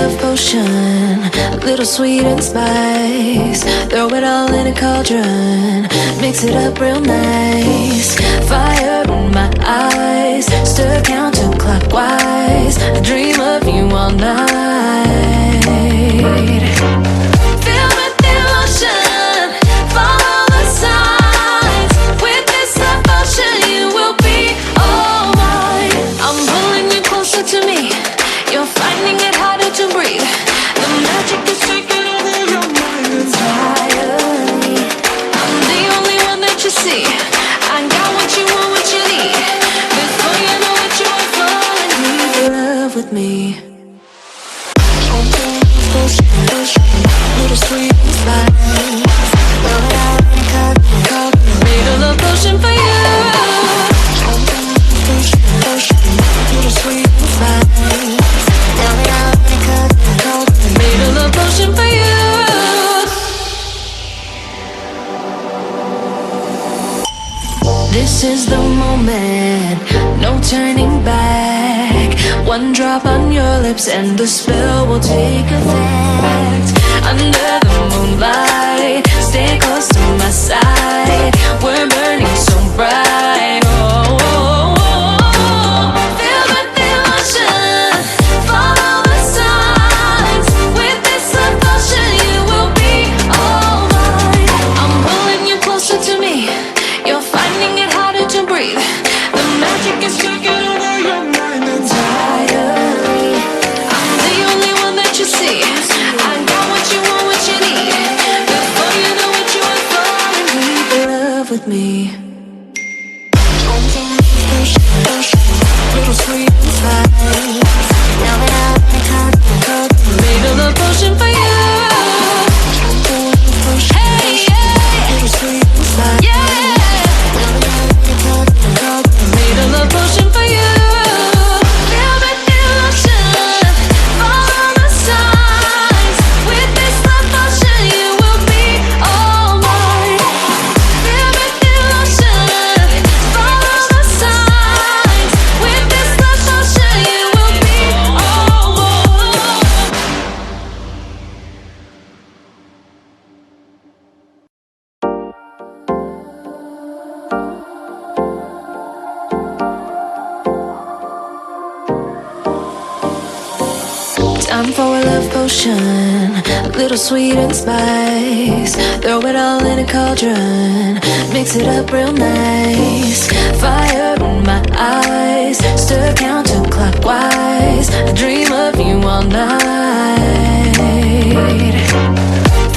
love potion, a little sweet and spice. Throw it all in a cauldron, mix it up real nice. Fire in my eyes, stir counterclockwise. I dream of you all night. Feel with emotion, follow the signs. With this devotion, you will be all mine. I'm pulling you closer to me. You're finding it harder to breathe. The magic is taking over your mind entirely. I'm the only one that you see. I got what you want, what you need. Before you know it, you are falling deep in love with me. Little sweet and spice. Made a love potion for you. Little sweet and spice. Made a love potion for you. This is the moment, no turning back. One drop on your lips and the spell will take effect. Under the moonlight, stay close to my side. We're burning so bright. Oh, oh, oh, oh. Feel the emotion, follow the signs. With this devotion, you will be all mine. I'm pulling you closer to me. You're finding it harder to breathe. The magic is taking over your mind entirely. I'm the only one that you see. I got what you want, what you need. Before you know it, you are falling deep in love with me. Little sweet and spice. Made a love potion for you. Hey, yeah. Little sweet and spice. Yeah. Made a love potion for you. Feel the emotion, follow the signs. With this love potion, you will be all mine. Feel the emotion, follow the signs. With this love potion, you will be all mine. Time for a love potion, a little sweet and spice. Throw it all in a cauldron, mix it up real nice. Fire in my eyes, stir counterclockwise. I dream of you all night.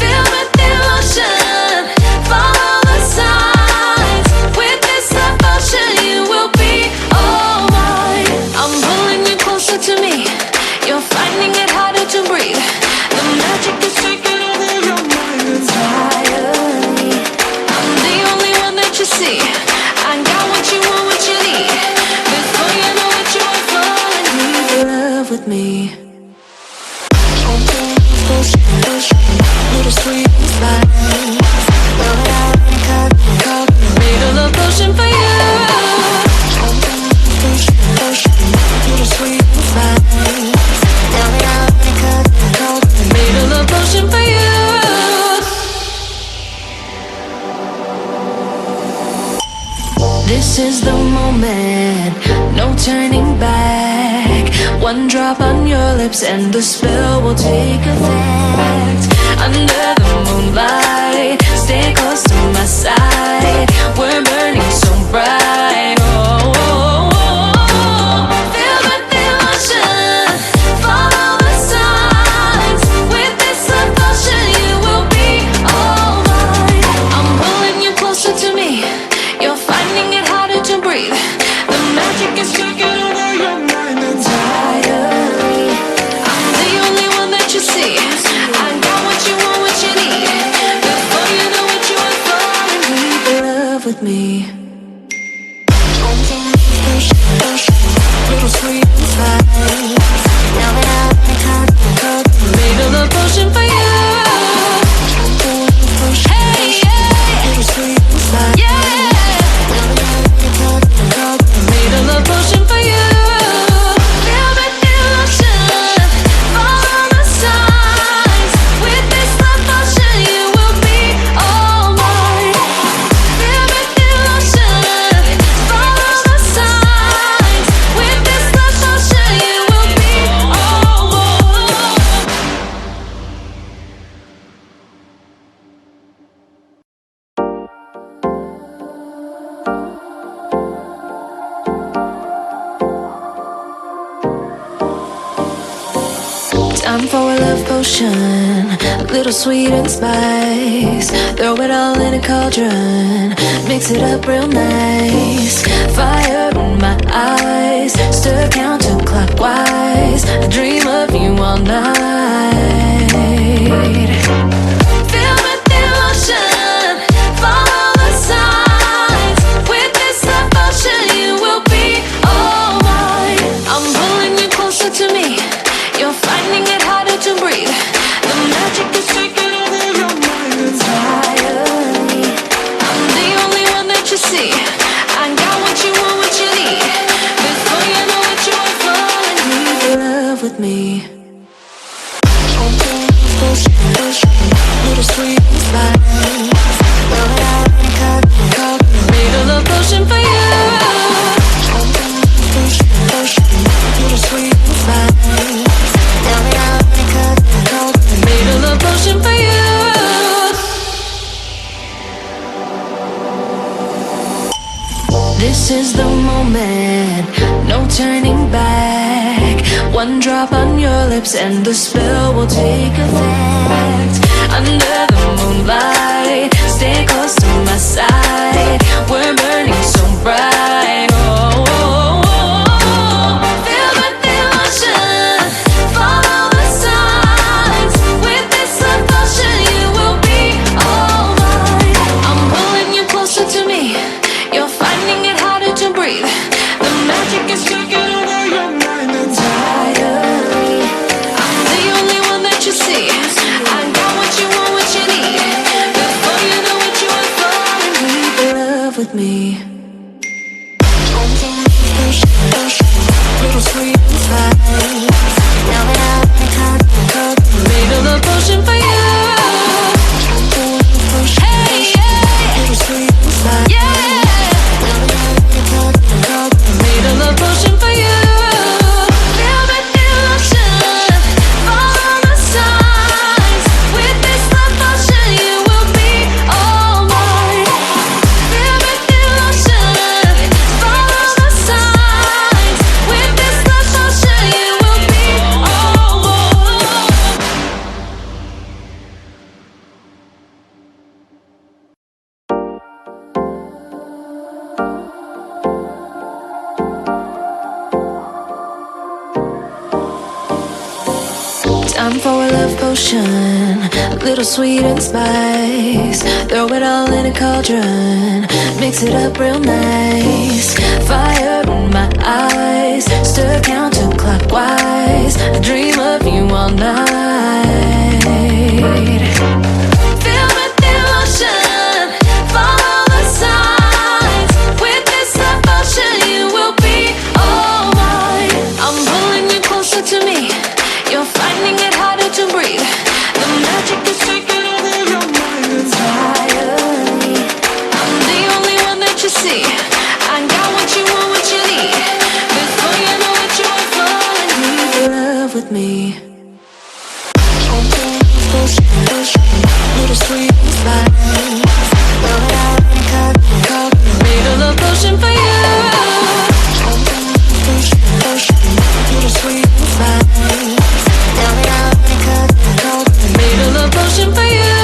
Feel with emotion, follow the signs. With this devotion, you will be all mine. I'm pulling you closer to me. You're finding it harder to breathe. The magic is taking over your mind entirely. I'm the only one that you see. I got what you want, what you need. Before you know it, you are falling deep in love with me. Little sweet and spice. Made a love potion for you. Little sweet and spice. Made a love potion for you. This is the moment, no turning back. One drop on your lips and the spell will take effect. Under the moonlight, stay close to my side. We're burning so bright. Oh, oh, oh, oh. Feel the emotion, follow the signs. With this devotion, you will be all mine. I'm pulling you closer to me. You're finding it harder to breathe. The magic is taking over your mind entirely. I'm the only one that you see. I got what you want, what you need. Before you know it, you are falling deep in love with me. Little sweet and spice. Made a love potion for you. Hey, yeah. Little sweet and spice. Yeah. Made a love potion for you. Feel the emotion, follow the for a love potion, a little sweet and spice. Throw it all in a cauldron, mix it up real nice. Fire in my eyes, stir counterclockwise. I dream of you all night. Filled with devotion, follow the signs. With this devotion, you will be all mine. I'm pulling you closer to me. You're finding it harder to breathe. The magic is taking over your mind entirely. I'm the only one that you see. I got what you want, what you need. Before you know it, you are falling deep in love with me. Little sweet spice. Made a love potion for you. Little sweet spice. Made a love potion for you. This is the moment, no turning back. One drop on your lips and the spell will take effect. Under the moonlight, stay close to my side. We're burning so bright. Oh, oh, oh, oh. Feel the devotion, follow the signs. With this devotion, you will be all mine. I'm pulling you closer to me. You're finding it harder to breathe. The magic is taking over your mind entirely. I'm the only one that you see. I got what you want, what you need. Before you know it, you are falling deep in love with me. Little sweet spice. Made a love potion for you. Hey, yeah. Little sweet spice. Yeah. Made a love potion for you. Feel the devotion, follow the signs. With this love potion, you will be all mine. Feel the devotion, follow the signs. With this love potion, you will be all mine. Time for a love potion, a little sweet and spice. Throw it all in a cauldron, mix it up real nice. Fire in my eyes, stir counterclockwise. I dream of you all night. Feel the devotion, follow the signs. With this devotion, you will be all mine. I'm pulling you closer to me. You're finding it harder to breathe. The magic is taking over your mind entirely. I'm the only one that you see. I got what you want, what you need. Before you know it, you are falling deep in love with me. Little sweet spice. Made a love potion for you. Little sweet spice. Made a love potion for you.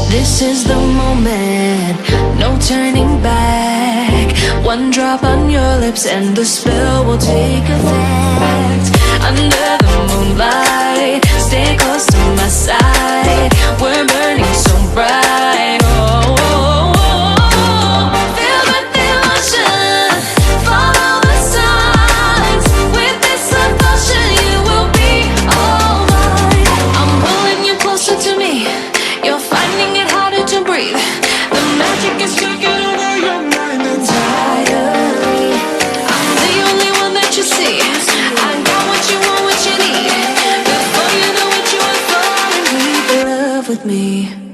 This is the moment, no turning back. One drop on your lips and the spell will take effect. Under the moonlight, stay close to my side. We're burning so bright. Oh, oh, oh, oh. Feel the devotion, follow the signs. With this devotion, you will be all mine. I'm pulling you closer to me. You're finding it harder to breathe. The magic is taking over your mind entirely. I'm the only one that you see. I got what you want, what you need. Before you know it, you are falling deep in love with me.